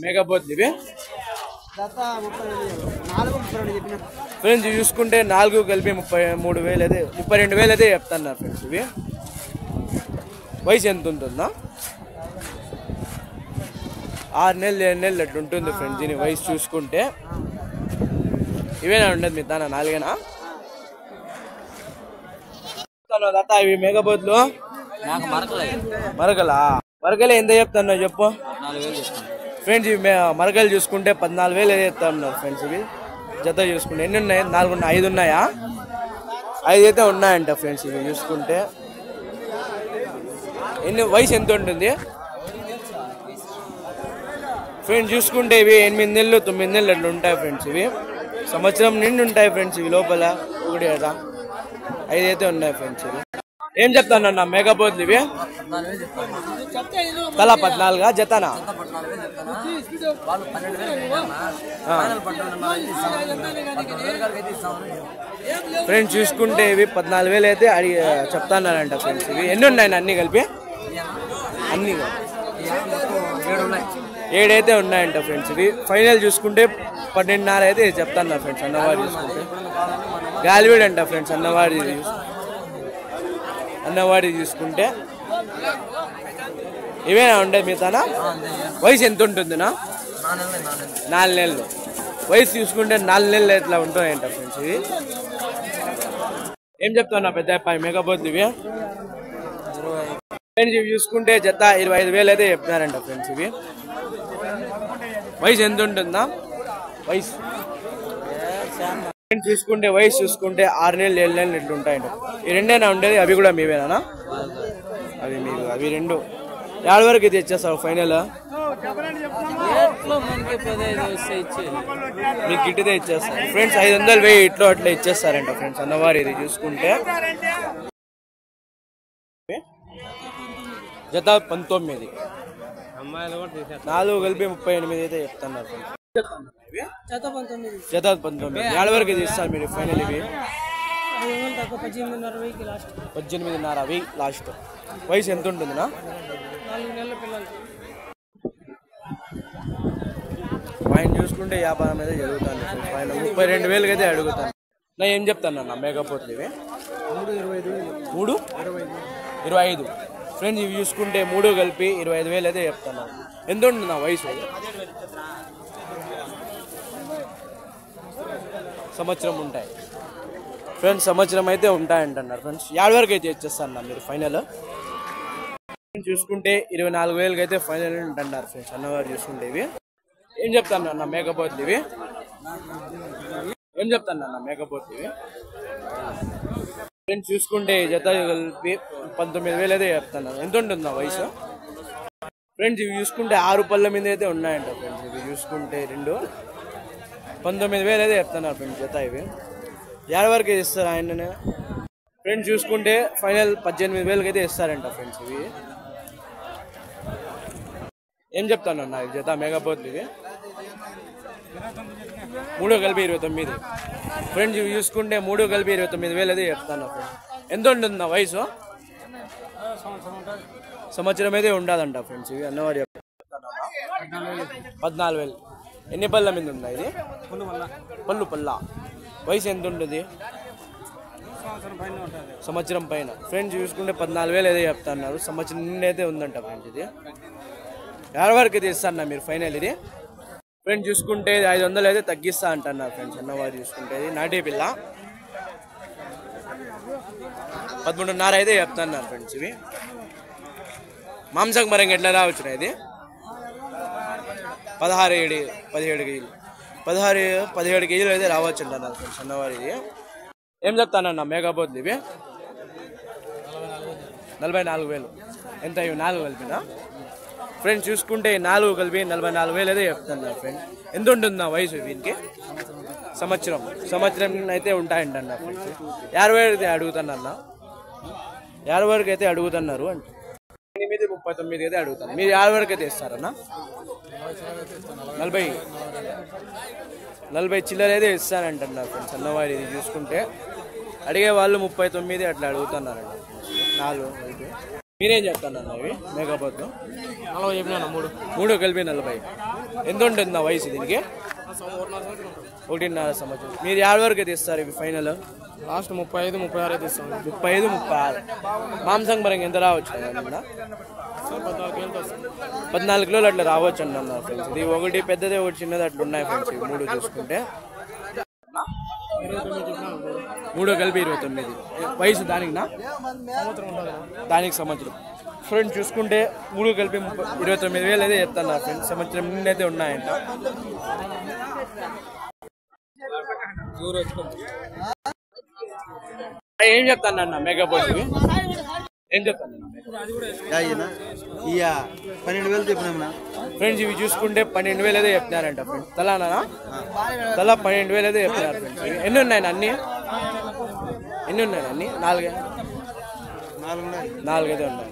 మేకపోతులు ఇవి ఫ్రెండ్స్ చూసుకుంటే 4 కలిపి 33,000 అయితే 32,000 అయితే చెప్తున్నారు ఫ్రెండ్స్ ఇవి వయసు ఎంత ఉంటుందా 6 నెలలు 7 నెలలు అట్లా ఉంటుంది ఫ్రెండ్స్ దీని వయసు చూసుకుంటే ఇవేనా ఉండదు మీ దానా 4 ఇవి మేకపోతులు మరకలే ఎంత చెప్తాను చెప్పు ఫ్రెండ్స్ ఇవి మరకలు చూసుకుంటే 14,000 అయితే చెప్తాన్నారు ఫ్రెండ్స్ ఇవి జత చూసుకుంటే ఎన్ని ఉన్నాయి 4 ఉన్నాయి 5 ఉన్నాయా 5 అయితే ఉన్నాయంట ఫ్రెండ్స్ ఇవి చూసుకుంటే వయసు ఎంత ఉంటుంది ఫ్రెండ్స్ చూసుకుంటే ఇవి 8 నెలలు 9 నెలలు అట్లా ఉంటాయి ఫ్రెండ్స్ ఇవి సంవత్సరం నిండి ఉంటాయి ఫ్రెండ్స్ ఇవి లోపల ఒకటి కదా 5 అయితే ఉన్నాయి ఫ్రెండ్స్ ఇవి ఏం చెప్తానన్నా మేకపోతులు ఇవి తల 14 జతనా ఫ్రెండ్స్ చూసుకుంటే ఇవి 14,000 అయితే చెప్తానంట ఫ్రెండ్స్ ఇవి ఎన్ని ఉన్నాయి అన్ని కలిపి అన్ని 7 అయితే ఉన్నాయంట ఫ్రెండ్స్ ఇవి ఫైనల్ చూసుకుంటే 12,500 అయితే చెప్తాను ఫ్రెండ్స్ అన్నవాడి చూసుకుంటే గాలివీడు అంట ఫ్రెండ్స్ అన్నవాడి చూసుకుంటే ఇవేనా ఉండేది మిగతానా వయసు ఎంత ఉంటుందినా 4 నెలలు వయసు చూసుకుంటే 4 నెలలు ఇట్లా ఉంటాయంట ఫ్రెండ్స్ ఇవి ఏం చెప్తున్నా పెద్ద మేకపోతులు ఇవి ఫ్రెండ్స్ ఇవి చూసుకుంటే జత 25,000 అయితే చెప్తున్నారంట ఫ్రెండ్స్ ఇవి వయసు ఎంత ఉంటుందా వయసు చూసుకుంటే వయసు చూసుకుంటే 6 నెలలు 7 నెలలు ఇట్లా ఉంటాయంట ఈ రెండేనా ఉండేది అవి కూడా మీవేనా అవి మీకు అవి 2 ఏడు వరకు ఇది ఇచ్చేస్తారు ఫైనల్ మీకు గిట్టిదే ఇచ్చేస్తారు ఫ్రెండ్స్ 500 1000 ఇట్లో అట్లా ఇచ్చేస్తారంట ఫ్రెండ్స్ అన్నవారు ఇది చూసుకుంటే జత 19 4 కలిపి 38 అయితే చెప్తున్నారు జత 19 ఏడు వరకు ఇది ఇస్తారు మీరు ఫైనల్ ఇవి 18,500 లాస్ట్ వయసు ఎంత ఉంటుందినా 4 నెలల పిల్లలు ఆయన చూసుకుంటే వ్యాపారం అయితే జరుగుతుంది ఆయన 32,000 అయితే అడుగుతాను నా ఏం చెప్తాను అన్న మేకపోతులు ఇవి 3,25 ఫ్రెండ్స్ ఇవి చూసుకుంటే 3 కలిపి 25,000 అయితే చెప్తాను ఎంత ఉంటుంది నా వయసు సంవత్సరం ఉంటాయి ఫ్రెండ్స్ సంవత్సరం అయితే ఉంటాయంటున్నారు ఫ్రెండ్స్ ఏడు వరకు అయితే ఇచ్చేస్తాను మీరు ఫైనల్ చూసుకుంటే 24,000 అయితే ఫైనల్ ఉంటున్నారు ఫ్రెండ్స్ అన్నవారు చూసుకుంటే ఇవి ఏం చెప్తాను అన్న మేకపోతులు ఇవి ఏం చెప్తాను అన్న మేకపోతులు ఇవి ఫ్రెండ్స్ చూసుకుంటే జత కలిపి 19,000 అయితే చెప్తాను ఎంత ఉంటుందా వయసు ఫ్రెండ్స్ ఇవి చూసుకుంటే 6 పళ్ళ మీద అయితే ఉన్నాయంట ఫ్రెండ్స్ ఇవి చూసుకుంటే 19,000 అయితే చెప్తున్నారు ఫ్రెండ్స్ జత ఇవి ఏడు వరకు ఇస్తారు ఆయననే ఫ్రెండ్స్ చూసుకుంటే ఫైనల్ 18,000 అయితే ఇస్తారంట ఫ్రెండ్స్ ఇవి ఏం చెప్తాను అన్న జత మేకపోతులు ఇవి 3 కలిపి 29 ఫ్రెండ్స్ ఇవి చూసుకుంటే 3 కలిపి 29,000 అయితే చెప్తాను ఫ్రెండ్స్ ఎంత ఉంటుంది నా వయసు సంవత్సరం అయితే ఉండదంట ఫ్రెండ్స్ ఇవి అన్నవారు 14,000 ఎన్ని పళ్ళ మీద ఉందా ఇది పళ్ళ వయసు ఎంత ఉంటుంది సంవత్సరం పైన ఫ్రెండ్స్ చూసుకుంటే 14,000 అయితే చెప్తున్నారు సంవత్సరం నిండి అయితే ఉందంట ఫ్రెండ్స్ ఇది ఏడు వరకు అయితే ఇస్తాను మీరు ఫైనల్ ఇది ఫ్రెండ్స్ చూసుకుంటే 500 అయితే తగ్గిస్తా అంటున్నారు ఫ్రెండ్స్ అన్నవారు చూసుకుంటే నాటి పిల్ల 13,500 అయితే చెప్తున్నారు ఫ్రెండ్స్ ఇవి మాంసం మరంగా ఎట్లా రావచ్చు ఇది 17 కేజీలు 17 కేజీలు అయితే రావచ్చు అంటున్నారు ఫ్రెండ్స్ అన్నవారు ఇది ఏం చెప్తానన్నా మేకపోతులు ఇవి 44,000 ఎంత ఇవి 4 కలిపినా ఫ్రెండ్స్ చూసుకుంటే 4 కలిపి 44,000 అయితే చెప్తున్నారు ఫ్రెండ్స్ ఎంత ఉంటుంది నా వయసు వీనికి సంవత్సరం అయితే ఉంటాయంటన్నా ఫ్రెండ్స్ 50,000 అయితే అడుగుతానన్నా 50 వరకు అయితే అడుగుతున్నారు అంటే 39 అయితే అడుగుతాను మీరు 50 వరకు అయితే ఇస్తారన్నా 40 చిల్లర అయితే ఇస్తానంటున్నారు ఫ్రెండ్స్ అన్నవారు ఇది చూసుకుంటే అడిగే వాళ్ళు 39 అట్లా అడుగుతున్నారండి 4 అయితే మీరేం చెప్తానన్నా ఇవి మేకపోతు 40 చెప్పినా 3 3 కలిపి 40. ఎంత ఉంటుంది నా వయసు దీనికి? 1.5 సంవత్సరం. మీరు 7 వరకు అయితే ఇస్తారు ఇవి ఫైనల్? లాస్ట్ 35 36 అయితే ఇస్తాం. 35 36. మాంసం పరంగా ఎంత రావచ్చు అన్న? 14 కేజీలు వస్తాం. 14 కిలోలు అట్లా రావచ్చు అండి అన్న ఫ్రెండ్స్. ఇది ఒకటి పెద్దది ఒకటి చిన్నది అట్లా ఉన్నాయి ఫ్రెండ్స్. ఇవి 3 చూసుకుంటే 3 కలిపి 29. వయసు దానికి దానికి సంవత్సరం. ఫ్రెండ్స్ చూసుకుంటే 3 కలిపి 29,000 అయితే చెప్తాను ఫ్రెండ్స్. సంవత్సరం నిన్న అయితే ఉన్నాయంట. ఏం చెప్తాను అన్న మేకపోతు? ఏం చెప్తాను 12,000 చెప్పినా ఫ్రెండ్స్. ఇవి చూసుకుంటే 12,000 అయితే చెప్తున్నారంట ఫ్రెండ్స్. తలానా తలా 12,000 అయితే చెప్తున్నారు ఫ్రెండ్స్. ఎన్ని ఉన్నాయి అన్ని? ఎన్ని ఉన్నాయి అన్ని? 4 అయితే ఉన్నాయి.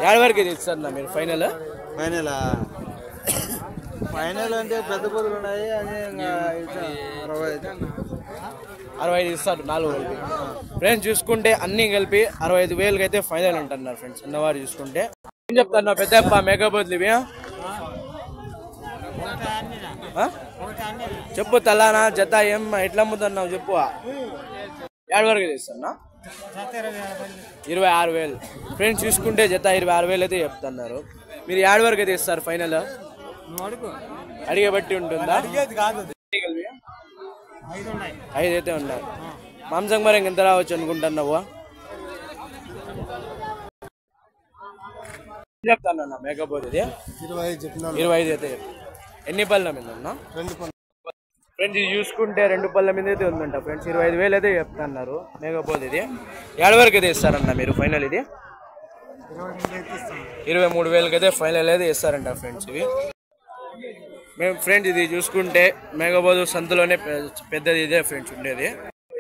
7 వరకు అయితే ఇస్తారు మీరు ఫైనల్? ఫైనల్ అంటే పెద్ద పొద్దులు ఉన్నాయి. అది 65 ఇస్తారు 4 కలిపి. ఫ్రెండ్స్ చూసుకుంటే అన్ని కలిపి 65,000 అయితే ఫైనల్ అంటున్నారు ఫ్రెండ్స్. అన్నవారు చూసుకుంటే ఏం చెప్తాను పెద్దప్ప మేకపోతులు ఇవి? చెప్పు తలానా జత ఏం ఎట్లా అమ్ముతున్నావు చెప్పు. 7 వరకు తెస్తున్నా 26,000. ఫ్రెండ్స్ చూసుకుంటే జత 26,000 అయితే చెప్తున్నారు. మీరు 7 వరకు అయితే ఇస్తారు ఫైనల్? అడిగే బట్టి ఉంటుందా? 5 అయితే ఉన్నాయి. మాంసం మరి ఎంత రావచ్చు అనుకుంటున్నావు? చెప్తానన్నా మేకపోతే 25 అయితే. ఎన్ని పళ్ళ మీద ఉన్నా? 2 పళ్ళు. ఫ్రెండ్స్ ఇది చూసుకుంటే 2 పళ్ళ మీద అయితే ఉందంట ఫ్రెండ్స్. 25,000 అయితే చెప్తున్నారు మేకపోతే. ఇది 7 వరకు అయితే ఇస్తారన్న మీరు ఫైనల్? ఇది 23,000 అయితే ఫైనల్ అయితే ఇస్తారంట ఫ్రెండ్స్. ఇవి మేము ఫ్రెండ్స్ ఇది చూసుకుంటే మేకపోతు సంతలోనే పెద్దది ఇదే ఫ్రెండ్స్ ఉండేది.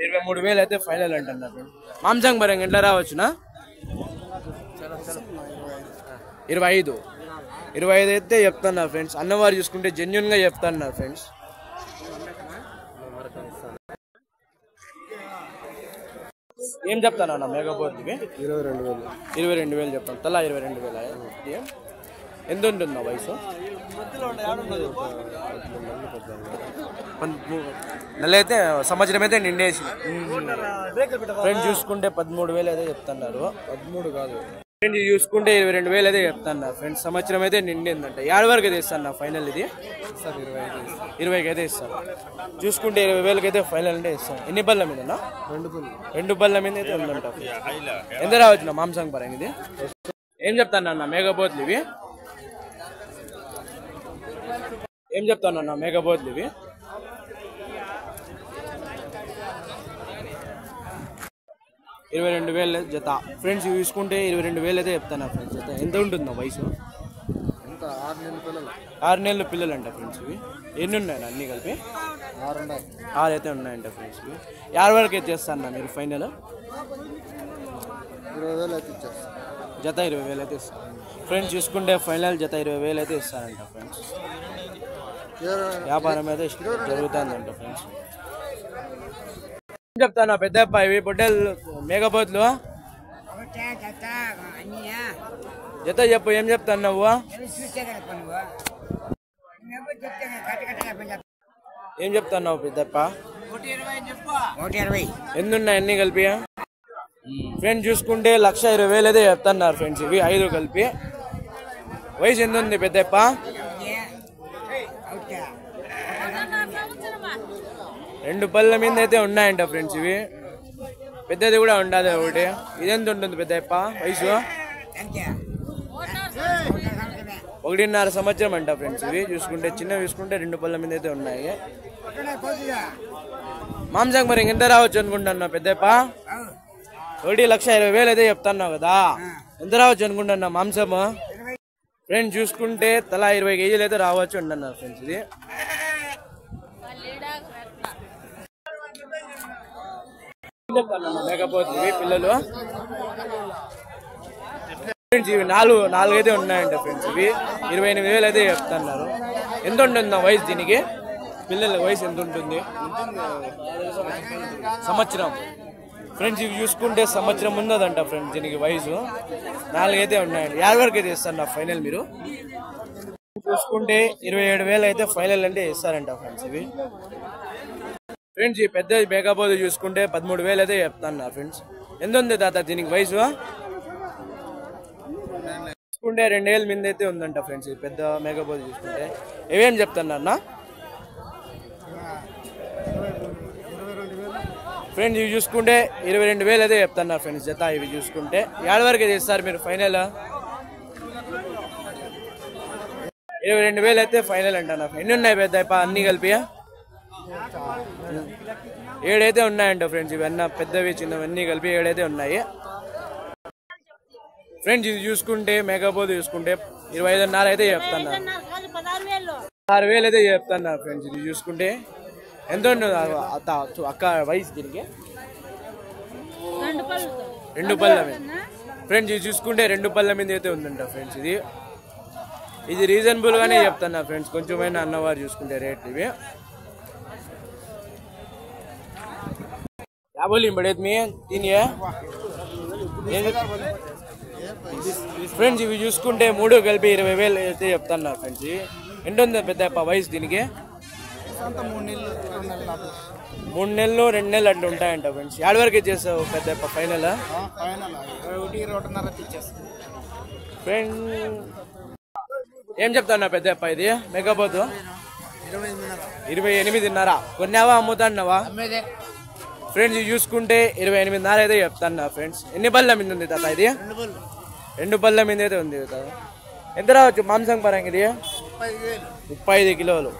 23,000 అయితే ఫైనల్ అంటున్నారు. మాంసం పరంగా ఎట్లా రావచ్చునా? 25 అయితే చెప్తున్నారు ఫ్రెండ్స్. అన్నవారు చూసుకుంటే జెన్యున్ గా చెప్తున్నారు ఫ్రెండ్స్. ఏం చెప్తాను అన్న మేకపోతుకి? 22,000 చెప్తాను. తలా 22,000. ఎంత ఉంటుంది నా వయసు? నెల అయితే సంవత్సరం అయితే నిండేసి. ఫ్రెండ్స్ చూసుకుంటే 13,000 అయితే చెప్తున్నారు. 13 కాదు ఫ్రెండ్స్ చూసుకుంటే 22,000 అయితే చెప్తున్నారు ఫ్రెండ్స్. సంవత్సరం అయితే నిండిందంట. 7 వరకు అయితే ఇస్తాను ఫైనల్? ఇది 20కి అయితే ఇస్తాను. చూసుకుంటే 20,000 అయితే ఫైనల్ అంటే ఇస్తాను. ఎన్ని బళ్ళ మీద? 2 బళ్ళ మీద అయితే ఉందంట. ఎంత రావచ్చు మాంసం పరంగా ఇది? ఏం చెప్తాను అన్న మేకపోతులు ఇవి? ఏం చెప్తాను అన్న మేకపోతులు ఇవి? 22,000 జత. ఫ్రెండ్స్ చూసుకుంటే 22,000 అయితే చెప్తాను ఫ్రెండ్స్ జత. ఎంత ఉంటుంది వయసు? 6 నెలల పిల్లలు అంట ఫ్రెండ్స్. ఇవి ఎన్ని ఉన్నాయండి అన్నీ కలిపి? 6 అయితే ఉన్నాయంట ఫ్రెండ్స్. ఇవి 7 వరకు అయితే చేస్తాను మీరు ఫైనల్? 20,000 అయితే ఇచ్చేస్తాను. జత 20,000 అయితే ఇస్తాను ఫ్రెండ్స్. చూసుకుంటే ఫైనల్ జత 20,000 అయితే ఇస్తారంట ఫ్రెండ్స్. వ్యాపారం అయితే జరుగుతుందంట ఫ్రెండ్స్. చెప్తాను పెద్ద ఇవి పొట్టేలు మేకపోతులు జత చెప్పు. ఏం చెప్తాను నువ్వు? ఏం చెప్తాను పెద్దప్ప? 120. ఎన్ని ఉన్నాయి అన్ని కలిపి? ఫ్రెండ్స్ చూసుకుంటే 1,20,000 అయితే చెప్తున్నారు ఫ్రెండ్స్. ఇవి 5 కలిపి. వయసు ఎంత ఉంది పెద్దప్ప? 2 పళ్ళ మీద అయితే ఉన్నాయంట ఫ్రెండ్స్. ఇవి పెద్దది కూడా ఉండదు ఒకటి. ఇదెంత ఉంటుంది పెద్దప్ప వయసు? 1.5 సంవత్సరం అంట ఫ్రెండ్స్. ఇవి చూసుకుంటే చిన్నవి చూసుకుంటే 2 పళ్ళ మీద అయితే ఉన్నాయి. మాంసం మరి ఎంత రావచ్చు అనుకుంటున్నా పెద్దప్ప? 1,20,000 అయితే చెప్తున్నావు కదా. ఎంత రావచ్చు అనుకుంటున్నా మాంసము? ఫ్రెండ్స్ చూసుకుంటే తలా 20 కేజీలు అయితే రావచ్చు అంటున్నారు ఫ్రెండ్స్. ఇది లేకపోతే పిల్లలు ఫ్రెండ్స్ ఇవి 4 అయితే ఉన్నాయంట ఫ్రెండ్స్. ఇవి 28,000 అయితే చెప్తున్నారు. ఎంత ఉంటుంది వయసు దీనికి? పిల్లల వయసు ఎంత ఉంటుంది? సంవత్సరం ఫ్రెండ్స్ ఇవి చూసుకుంటే సంవత్సరం ఉన్నదంట ఫ్రెండ్స్ దీనికి వయసు 4 అయితే ఉన్నాయండి. 50 వరకు అయితే ఇస్తారు నా ఫైనల్. మీరు చూసుకుంటే 27,000 అయితే ఫైనల్ అంటే ఇస్తారంట ఫ్రెండ్స్ ఇవి. ఫ్రెండ్స్ ఈ పెద్ద మేకపోతే చూసుకుంటే 13,000 అయితే చెప్తాను నా ఫ్రెండ్స్. ఎంత ఉంది తాత దీనికి వయసు? చూసుకుంటే 2 ఏళ్ళ మీద అయితే ఉందంట ఫ్రెండ్స్ ఈ పెద్ద మేకపోతే చూసుకుంటే. ఇవేం చెప్తున్నా ఫ్రెండ్స్? ఇవి చూసుకుంటే 22,000 అయితే చెప్తున్నారు ఫ్రెండ్స్ జత. ఇవి చూసుకుంటే 7 వరకు అయితే ఇస్తారు మీరు ఫైనల్. 22,000 అయితే ఫైనల్ అంటున్నా. ఎన్ని ఉన్నాయి పెద్ద అన్ని కలిపి? 7 అయితే ఉన్నాయంట ఫ్రెండ్స్. ఇవన్నీ పెద్దవి చిన్నవన్నీ కలిపి 7 అయితే ఉన్నాయి ఫ్రెండ్స్. ఇది చూసుకుంటే మేకపోతే చూసుకుంటే 25,500 అయితే చెప్తున్నా. 6,000 అయితే చెప్తున్నా ఫ్రెండ్స్. ఇది చూసుకుంటే ఎంత ఉండదు అక్క వయసు దీనికి? 2 పళ్ళ మీద ఫ్రెండ్స్. ఇది చూసుకుంటే 2 పళ్ళ మీద అయితే ఉందంట ఫ్రెండ్స్. ఇది రీజనబుల్ గానే చెప్తున్నా ఫ్రెండ్స్. కొంచెమైనా అన్నవారు చూసుకుంటే రేట్ ఇవి. क्या बोली बड़े में 3 है ఫ్రెండ్స్. ఇవి చూసుకుంటే 3 కలిపి 20,000 అయితే చెప్తున్నా ఫ్రెండ్స్. ఎంత ఉంది పెద్ద వయసు దీనికి? 3 నెలలు 2 నెలలు అట్లా ఉంటాయంట ఫ్రెండ్స్. 7 వరకు చేస్తావు పెద్ద ఫైనల్? ఫ్రెండ్ ఏం చెప్తాన్నా పెద్ద ఇది మేకపోతు? 28,500. కొన్నావా అమ్ముతాన్నావా? ఫ్రెండ్స్ ఇవి చూసుకుంటే 28,500 అయితే చెప్తాను ఫ్రెండ్స్. ఎన్ని పళ్ళ మీద ఉంది తాత ఇది? 2 పళ్ళ మీద అయితే ఉంది తాత. ఎంత రావచ్చు మాంసం పరంగా ఇది? 35 కిలోలు.